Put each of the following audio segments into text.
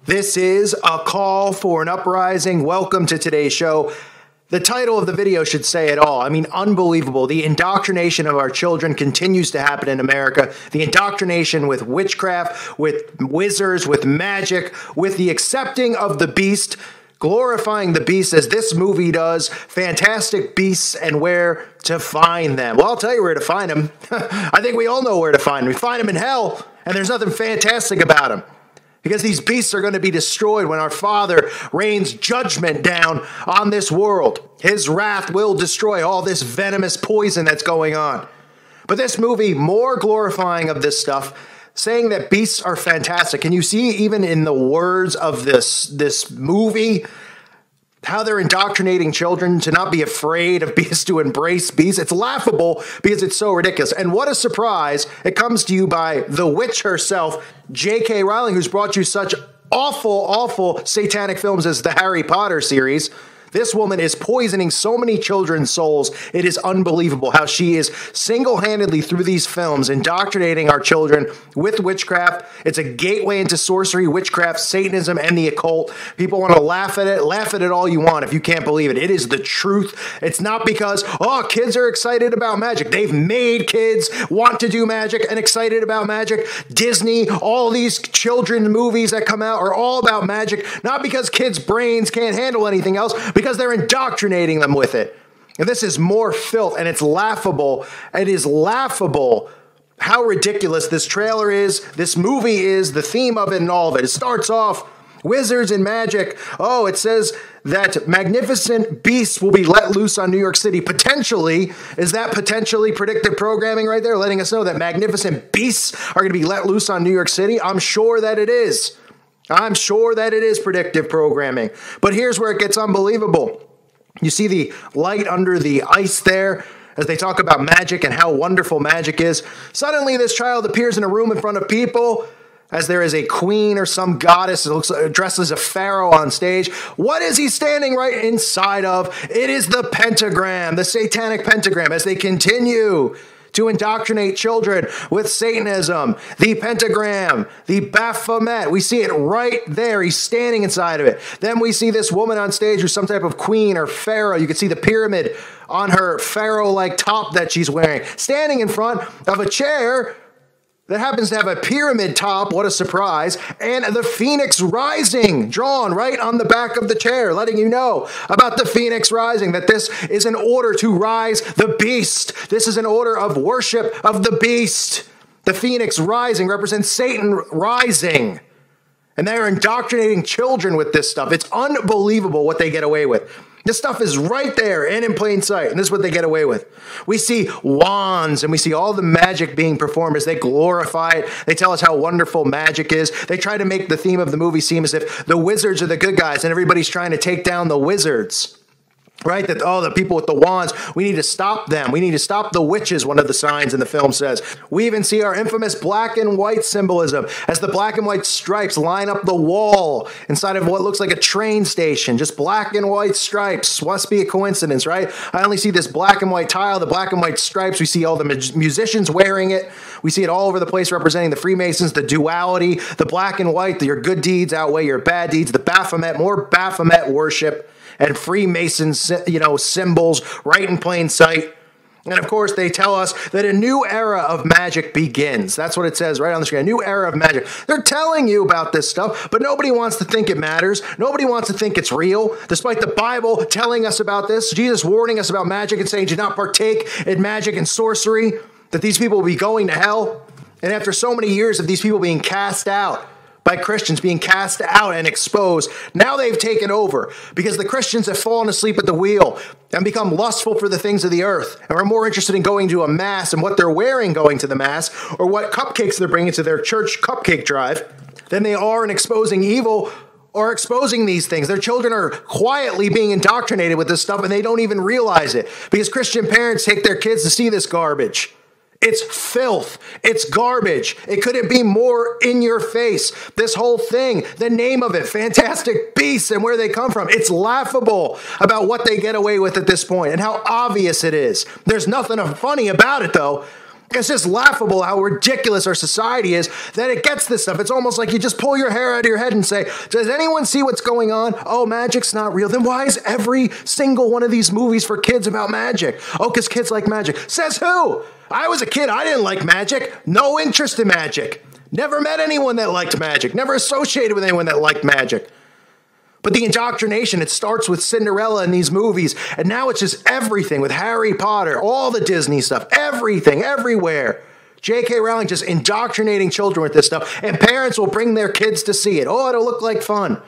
This is a call for an uprising. Welcome to today's show. The title of the video should say it all. I mean, unbelievable. The indoctrination of our children continues to happen in America. The indoctrination with witchcraft, with wizards, with magic, with the accepting of the beast, glorifying the beast as this movie does. Fantastic beasts and where to find them. Well, I'll tell you where to find them. I think we all know where to find them. We find them in hell, and there's nothing fantastic about them. Because these beasts are going to be destroyed when our Father rains judgment down on this world. His wrath will destroy all this venomous poison that's going on. But this movie, more glorifying of this stuff, saying that beasts are fantastic. Can you see even in the words of this movie how they're indoctrinating children to not be afraid of beasts, to embrace beasts? It's laughable because it's so ridiculous. And what a surprise. It comes to you by the witch herself, J.K. Rowling, who's brought you such awful satanic films as the Harry Potter series. This woman is poisoning so many children's souls. It is unbelievable how she is single-handedly through these films indoctrinating our children with witchcraft. It's a gateway into sorcery, witchcraft, Satanism, and the occult. People want to laugh at it all you want if you can't believe it. It is the truth. It's not because, kids are excited about magic. They've made kids want to do magic and excited about magic. Disney, all these children's movies that come out are all about magic, not because kids' brains can't handle anything else, because they're indoctrinating them with it. And this is more filth, and it's laughable. It is laughable how ridiculous this trailer is, this movie is, the theme of it and all of it. It starts off, wizards and magic. Oh, it says that magnificent beasts will be let loose on New York City. Potentially, is that potentially predictive programming right there, letting us know that magnificent beasts are going to be let loose on New York City? I'm sure that it is. I'm sure that it is predictive programming. But here's where it gets unbelievable. You see the light under the ice there as they talk about magic and how wonderful magic is. Suddenly this child appears in a room in front of people as there is a queen or some goddess that looks dressed as a pharaoh on stage. What is he standing right inside of? It is the pentagram, the satanic pentagram, as they continue to indoctrinate children with Satanism, the pentagram, the Baphomet. We see it right there. He's standing inside of it. Then we see this woman on stage who's some type of queen or pharaoh. You can see the pyramid on her pharaoh-like top that she's wearing, standing in front of a chair that happens to have a pyramid top, what a surprise, and the phoenix rising drawn right on the back of the chair, letting you know about the phoenix rising, that this is an order to rise the beast. This is an order of worship of the beast. The phoenix rising represents Satan rising. And they're indoctrinating children with this stuff. It's unbelievable what they get away with. This stuff is right there and in plain sight, and this is what they get away with. We see wands, and we see all the magic being performed as they glorify it. They tell us how wonderful magic is. They try to make the theme of the movie seem as if the wizards are the good guys, and everybody's trying to take down the wizards. Right? That, the people with the wands, we need to stop them. We need to stop the witches, one of the signs in the film says. We even see our infamous black and white symbolism as the black and white stripes line up the wall inside of what looks like a train station. Just black and white stripes. Must be a coincidence, right? I only see this black and white tile, the black and white stripes. We see all the musicians wearing it. We see it all over the place representing the Freemasons, the duality, the black and white, your good deeds outweigh your bad deeds, the Baphomet, more Baphomet worship, and Freemason, symbols right in plain sight. And of course, they tell us that a new era of magic begins. That's what it says right on the screen. A new era of magic. They're telling you about this stuff, but nobody wants to think it matters. Nobody wants to think it's real. Despite the Bible telling us about this, Jesus warning us about magic and saying, do not partake in magic and sorcery, that these people will be going to hell. And after so many years of these people being cast out, by Christians being cast out and exposed, now they've taken over because the Christians have fallen asleep at the wheel and become lustful for the things of the earth and are more interested in going to a mass and what they're wearing going to the mass or what cupcakes they're bringing to their church cupcake drive than they are in exposing evil or exposing these things. Their children are quietly being indoctrinated with this stuff and they don't even realize it because Christian parents take their kids to see this garbage. It's filth. It's garbage. It couldn't be more in your face. This whole thing, the name of it, Fantastic Beasts and where they come from. It's laughable about what they get away with at this point and how obvious it is. There's nothing funny about it, though. It's just laughable how ridiculous our society is that it gets this stuff. It's almost like you just pull your hair out of your head and say, does anyone see what's going on? Oh, magic's not real. Then why is every single one of these movies for kids about magic? Oh, because kids like magic. Says who? I was a kid. I didn't like magic. No interest in magic. Never met anyone that liked magic. Never associated with anyone that liked magic. But the indoctrination, it starts with Cinderella in these movies, and now it's just everything with Harry Potter, all the Disney stuff, everything, everywhere. J.K. Rowling just indoctrinating children with this stuff, and parents will bring their kids to see it. Oh, it'll look like fun.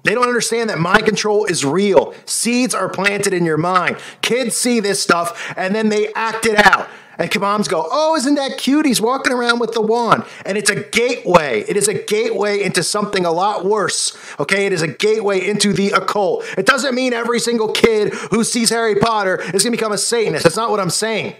They don't understand that mind control is real. Seeds are planted in your mind. Kids see this stuff, and then they act it out. And moms go, oh, isn't that cute? He's walking around with the wand. And it's a gateway. It is a gateway into something a lot worse. Okay, it is a gateway into the occult. It doesn't mean every single kid who sees Harry Potter is going to become a Satanist. That's not what I'm saying.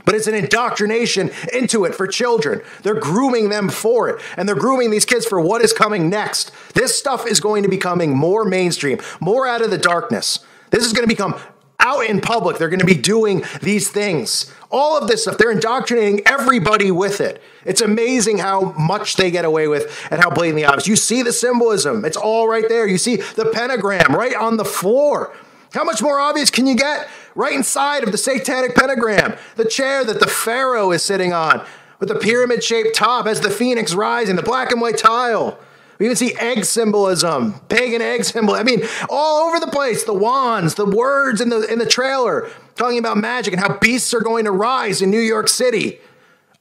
But it's an indoctrination into it for children. They're grooming them for it. And they're grooming these kids for what is coming next. This stuff is going to be becoming more mainstream, more out of the darkness. This is going to become out in public. They're going to be doing these things. All of this stuff, they're indoctrinating everybody with it. It's amazing how much they get away with and how blatantly obvious. You see the symbolism. It's all right there. You see the pentagram right on the floor. How much more obvious can you get? Right inside of the satanic pentagram. The chair that the pharaoh is sitting on with the pyramid-shaped top as the phoenix rising, the black and white tile. We even see egg symbolism, pagan egg symbol. I mean, all over the place. The wands, the words in the trailer talking about magic and how beasts are going to rise in New York City.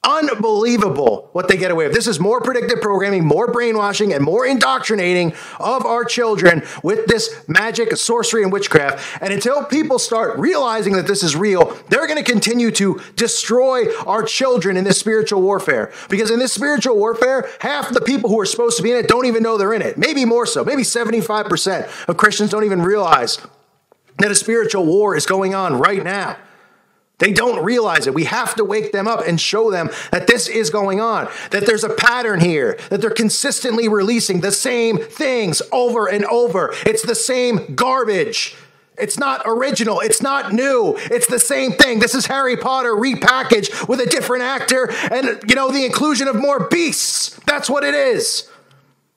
Unbelievable what they get away with. This is more predictive programming, more brainwashing, and more indoctrinating of our children with this magic, sorcery, and witchcraft. And until people start realizing that this is real, they're going to continue to destroy our children in this spiritual warfare. Because in this spiritual warfare, half the people who are supposed to be in it don't even know they're in it. Maybe more so. Maybe 75% of Christians don't even realize that a spiritual war is going on right now. They don't realize it. We have to wake them up and show them that this is going on, that there's a pattern here, that they're consistently releasing the same things over and over. It's the same garbage. It's not original. It's not new. It's the same thing. This is Harry Potter repackaged with a different actor and, the inclusion of more beasts. That's what it is.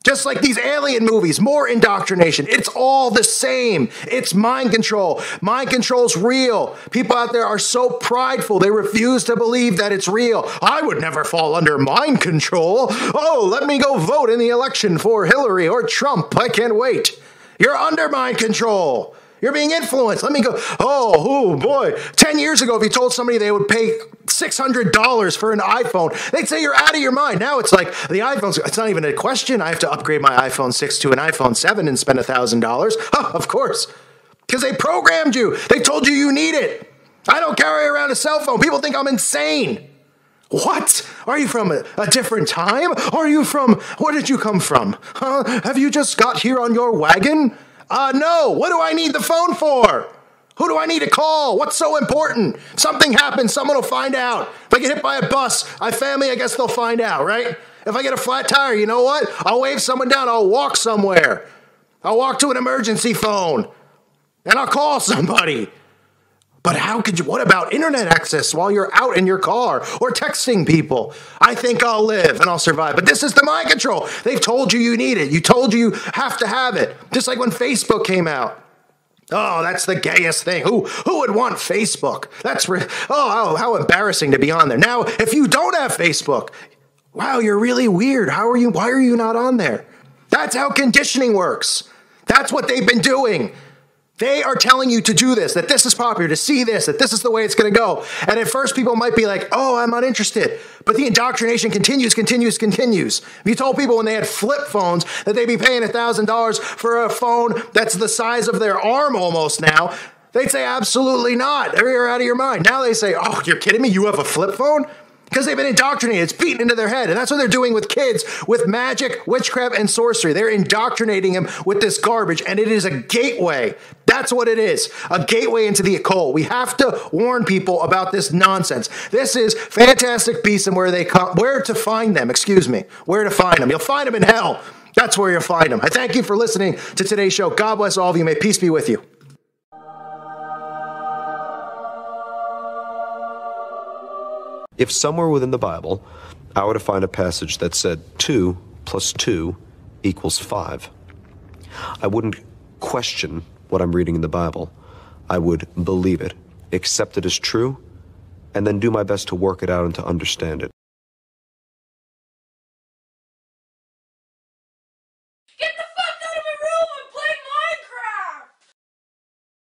Just like these alien movies, more indoctrination. It's all the same. It's mind control. Mind control's real. People out there are so prideful, they refuse to believe that it's real. I would never fall under mind control. Oh, let me go vote in the election for Hillary or Trump. I can't wait. You're under mind control. You're being influenced. Let me go. Oh boy. 10 years ago, if you told somebody they would pay $600 for an iPhone, they'd say you're out of your mind. Now it's like the iPhones, it's not even a question. I have to upgrade my iPhone 6 to an iPhone 7 and spend $1,000. Oh, of course. Because they programmed you. They told you need it. I don't carry around a cell phone. People think I'm insane. What? Are you from a different time? Where did you come from? Huh? Have you just got here on your wagon? No. What do I need the phone for? Who do I need to call? What's so important? Something happens, someone will find out. If I get hit by a bus, I guess they'll find out, right? If I get a flat tire, you know what? I'll wave someone down. I'll walk somewhere. I'll walk to an emergency phone. And I'll call somebody. But what about internet access while you're out in your car or texting people? I think I'll live and I'll survive. But this is the mind control. They've told you need it. You told you have to have it. Just like when Facebook came out. Oh, that's the gayest thing. Who would want Facebook? How embarrassing to be on there. Now, if you don't have Facebook, wow, you're really weird. Why are you not on there? That's how conditioning works. That's what they've been doing. They are telling you to do this, that this is popular, to see this, that this is the way it's going to go. And at first people might be like, oh, I'm not interested. But the indoctrination continues. If you told people when they had flip phones that they'd be paying $1,000 for a phone that's the size of their arm almost now, they'd say, absolutely not. You're out of your mind. Now they say, oh, you're kidding me? You have a flip phone? Because they've been indoctrinated. It's beaten into their head. And that's what they're doing with kids, with magic, witchcraft, and sorcery. They're indoctrinating them with this garbage, and it is a gateway. That's what it is, a gateway into the occult. We have to warn people about this nonsense. This is Fantastic Beasts and where to find them. You'll find them in hell. That's where you'll find them. I thank you for listening to today's show. God bless all of you. May peace be with you. If somewhere within the Bible, I were to find a passage that said 2 plus 2 equals 5, I wouldn't question what I'm reading in the Bible. I would believe it, accept it as true, and then do my best to work it out and to understand it.